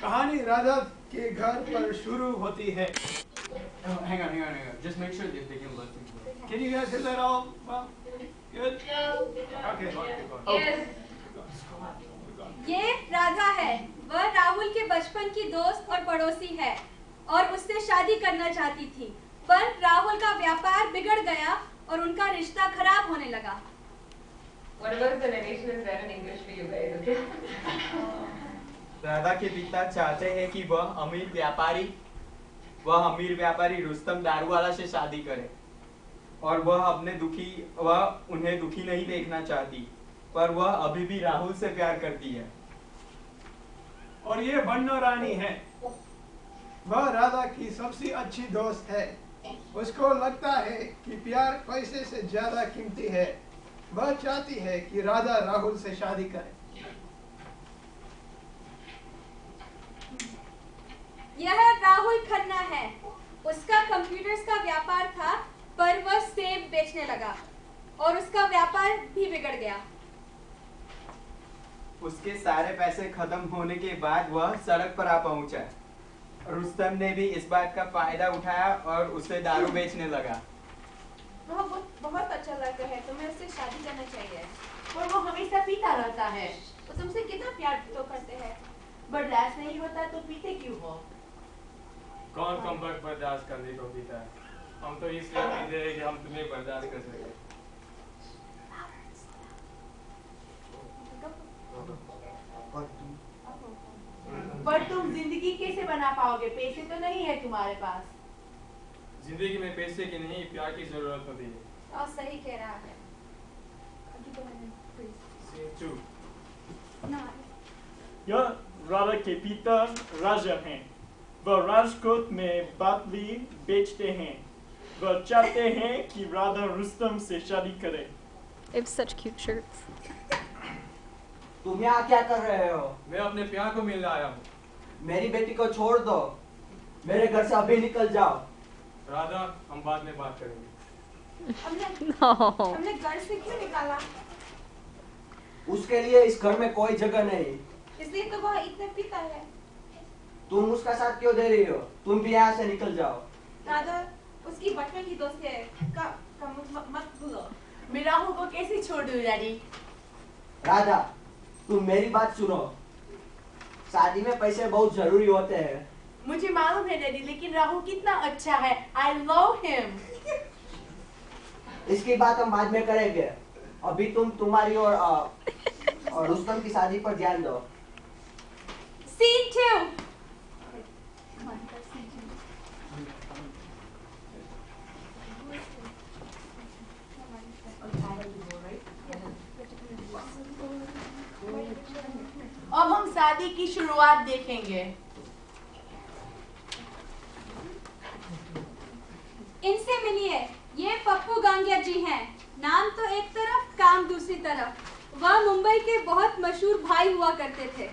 कहानी राधा के घर पर शुरू होती है। Hang on. Just make sure that they can listen to it. Can you guys hear that all? Well, good? Okay. Yes. ये राधा है। वह राहुल के बचपन की दोस्त और पड़ोसी है और उससे शादी करना चाहती थी, पर राहुल का व्यापार बिगड़ गया और उनका रिश्ता खराब होने लगा। Whatever the narration is there in English for you guys, okay? Radha के पिता चाहते हैं कि वह अमीर व्यापारी रुस्तम दारूवाला से शादी करे और वह उन्हें दुखी नहीं देखना चाहती, पर वह अभी भी राहुल से प्यार करती है। और ये बन्नो रानी है। वह राधा की सबसे अच्छी दोस्त है। उसको लगता है कि प्यार पैसे से ज्यादा कीमती है। वह चाहती है कि राधा राहुल से शादी करे। यह राहुल खन्ना है। उसका कंप्यूटर्स का व्यापार था, पर वह सेब बेचने लगा और उसका व्यापार भी बिगड़ गया। उसके सारे पैसे खत्म होने के बाद वह सड़क पर आ पहुंचा। रुस्तम ने भी इस बात का फायदा उठाया और उसे दारू बेचने लगा। वह बहुत अच्छा लड़का है, तुम्हें उससे शादी करना चाहिए। और वो हमेशा पीता रहता है। वो तुमसे कितना प्यार तो करते हैं। बर्दाश्त नहीं होता तो पीते क्यों हो? कौन कम वक्त बर्दाश्त करने को पीता है? हम तो इसलिए पीते हैं कि हम तुम्हें बर्दाश्त कर सके। पर तुम जिंदगी कैसे बना पाओगे? पैसे तो नहीं है तुम्हारे पास। जिंदगी में पैसे की नहीं, प्यार की जरूरत होती है। और सही कह रहा है। यह राधा के पिता राजा हैं। वह राजकोट में बाटली बेचते हैं। वह चाहते हैं कि राधा रुस्तम से शादी करे। They have such cute shirts. तुम यहाँ क्या कर रहे हो? मैं अपने प्यार को मिलने आया हूँ। मेरी बेटी को छोड़ दो। मेरे घर से अभी निकल जाओ। राधा, हम बाद में बात करेंगे। हमने घर से क्यों निकाला? उसके लिए इस घर में कोई जगह नहीं। इसलिए तो वह इतने पीता है। तुम उसका साथ क्यों दे रही हो? तुम भी यहाँ से निकल जाओ। राधा उसकी बचपन की दोस्त है। मत भूलो। मैं राहुल को कैसे छोड़ दूँ डैडी? राधा, तुम मेरी बात सुनो। शादी में पैसे बहुत जरूरी होते हैं। मुझे मालूम है डैडी, लेकिन राहुल कितना अच्छा है। I love him. इसकी बात हम बाद में करेंगे। अभी तुम तुम्हारी और रुस्तम की शादी पर ध्यान दो। Scene 2. अब हम शादी की शुरुआत देखेंगे। इनसे मिलिए। ये पप्पू गांगिया जी हैं। नाम तो एक तरफ, काम दूसरी तरफ। वह मुंबई के बहुत मशहूर भाई हुआ करते थे।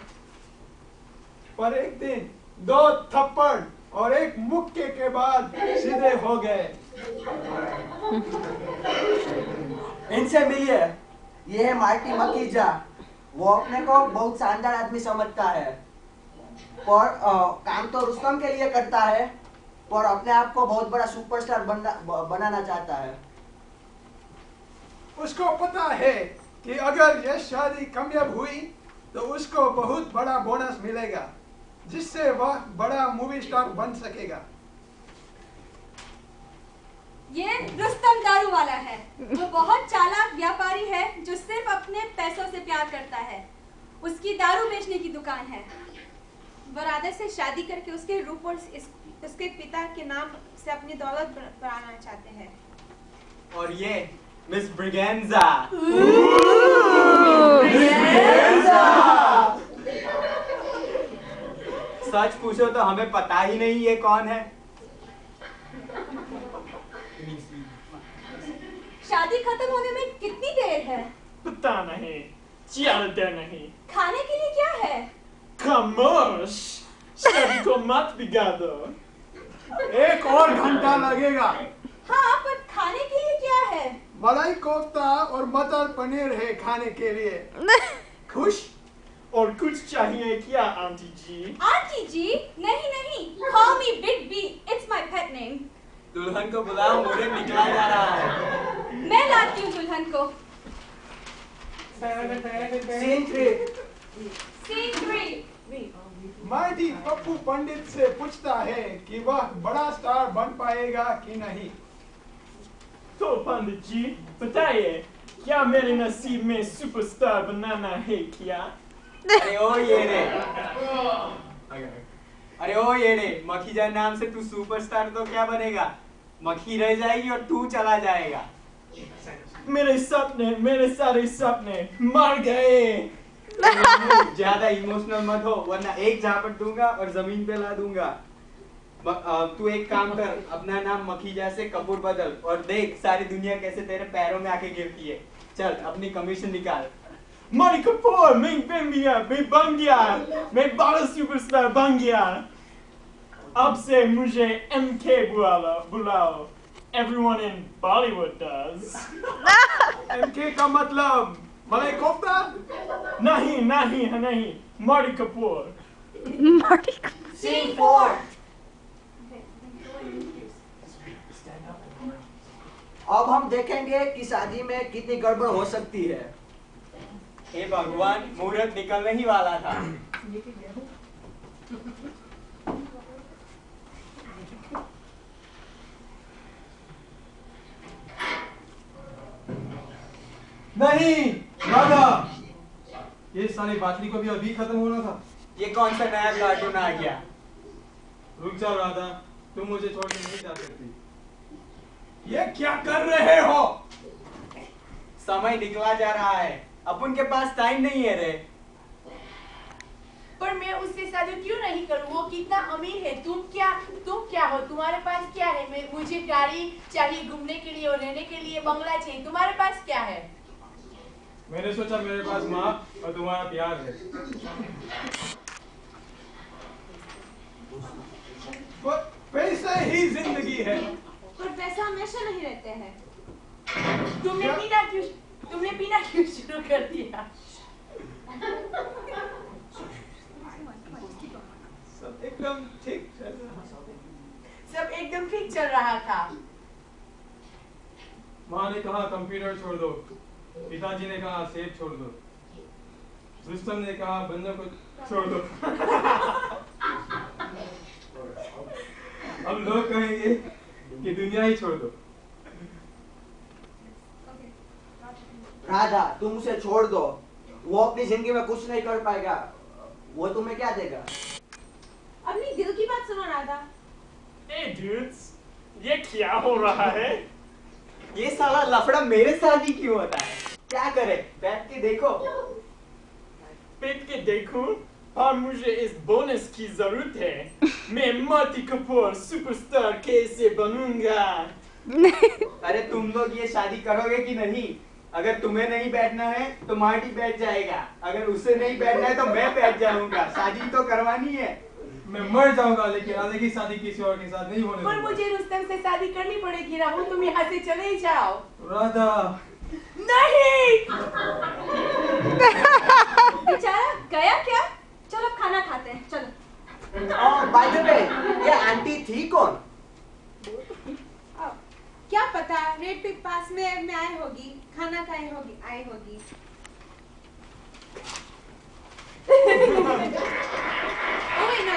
पर एक दिन 2 थप्पड़ और एक मुक्के के बाद सीधे हो गए। इनसे मिलिए। ये है मार्टी मकीजा। वो अपने को बहुत शानदार आदमी समझता है, पर काम तो रुस्तम के लिए करता है, पर अपने आप को बहुत बड़ा सुपरस्टार बनाना चाहता है। उसको पता है कि अगर यह शादी कामयाब हुई तो उसको बहुत बड़ा बोनस मिलेगा, जिससे वह बड़ा मूवी स्टार बन सकेगा। ये रुस्तम दारू वाला है। वो बहुत चालाक व्यापारी है जो सिर्फ अपने पैसों से प्यार करता है। उसकी दारू बेचने की दुकान है। वो राधा से शादी करके उसके रूप और उसके पिता के नाम से अपनी दौलत बढ़ाना चाहते हैं। और ये मिस ब्रिगेंजा। सच पूछो तो हमें पता ही नहीं ये कौन है। शादी खत्म होने में कितनी देर है? पता नहीं, ज्यादा नहीं। खाने के लिए क्या है? खामोश, शादी को मत बिगाड़ो। 1 और घंटा लगेगा। हाँ, पर खाने के लिए क्या है? मलाई कोफ्ता और मटर पनीर है खाने के लिए। खुश? और कुछ चाहिए क्या आंटी जी? आंटी जी? नहीं नहीं, call me Big B. It's my pet name. दुल्हन को बुलाओ, मुझे निकला जा रहा है। मैं लाती हूँ दुल्हन को। सीन 3। Scene 3. माइटी पप्पू पंडित से पूछता है कि वह बड़ा स्टार बन पाएगा कि नहीं। तो पंडित जी बताइए, क्या मेरे नसीब में सुपरस्टार बनाना है क्या? अरे ओ ये रे, अरे ओ ये रे, मखीजा नाम से तू सुपरस्टार तो क्या बनेगा? मक्खी रह जाएगी और तू चला जाएगा। मेरे सारे सपने मर गए। ज्यादा इमोशनल मत हो, वरना एक झापट दूंगा और जमीन पे ला दूंगा। तू एक काम कर, अपना नाम मखीजा से कपूर बदल और देख सारी दुनिया कैसे तेरे पैरों में आके गिरती है। चल अपनी कमीशन निकाल। मारी कपूर, मैं बन गया, मैं बड़ा सुपरस्टार बन गया। अब से मुझे MK बुलाओ। Everyone in Bollywood does. MK का मतलब मलाई कोफ्ता? नहीं, मारी कपूर। सीन 4। अब हम देखेंगे कि शादी में कितनी गड़बड़ हो सकती है। हे भगवान, मुहूर्त निकलने ही वाला था। नहीं राधा, ये सारी बातली को भी अभी खत्म होना था। ये कौन सा नया कार्टून आ गया? रुक जाओ राधा, तुम मुझे छोड़ के नहीं जा सकती। ये क्या कर रहे हो? समय निकला जा रहा है, अपन के पास टाइम नहीं है रे। पर मैं उससे शादी क्यों नहीं करूं? वो कितना अमीर है। तुम क्या हो? तुम्हारे पास क्या है? मुझे गाड़ी चाहिए घूमने के लिए और रहने के लिए, बंगला चाहिए। तुम्हारे पास क्या है? मैंने सोचा मेरे पास माँ और तुम्हारा प्यार है। पैसे ही जिंदगी है। पर पैसा हमेशा नहीं रहते हैं। तुमने पीना क्यों शुरू कर दिया? सब एकदम ठीक चल रहा था। माँ ने कहा कंप्यूटर छोड़ दो, पिताजी ने कहा सेब छोड़ दो, रुस्तम ने कहा बंदर को छोड़ दो। अब लोग कहेंगे कि दुनिया ही छोड़ दो। राधा, तुम उसे छोड़ दो, वो अपनी जिंदगी में कुछ नहीं कर पाएगा। वो तुम्हें क्या देगा? अपनी दिल की बात सुनो राधा। Hey dudes, ये क्या हो रहा है? ये साला लफड़ा मेरे साथ ही क्यों होता है? क्या करे, बैठ के देखो। बैठ के देखूं? और मुझे इस बोनस की जरूरत है। मैं मार्टी कपूर सुपरस्टार कैसे बनूंगा? अरे तुम लोग ये शादी करोगे कि नहीं? अगर तुम्हें नहीं बैठना है तो मार्टी बैठ जाएगा, अगर उसे नहीं बैठना है तो मैं बैठ जाऊंगा। शादी तो करवानी है। मैं मर जाऊंगा लेकिन राधा की शादी किसी और के साथ नहीं होने पर दूंगा। मुझे रुस्तम से शादी करनी पड़ेगी। राहुल, तुम यहाँ से चले जाओ। राधा नहीं। बेचारा गया क्या? चलो खाना खाते हैं, चलो। बाय द वे, ये आंटी थी कौन? क्या पता, रेड पिक पास में आई होगी, खाना खाई होगी। ओए ना।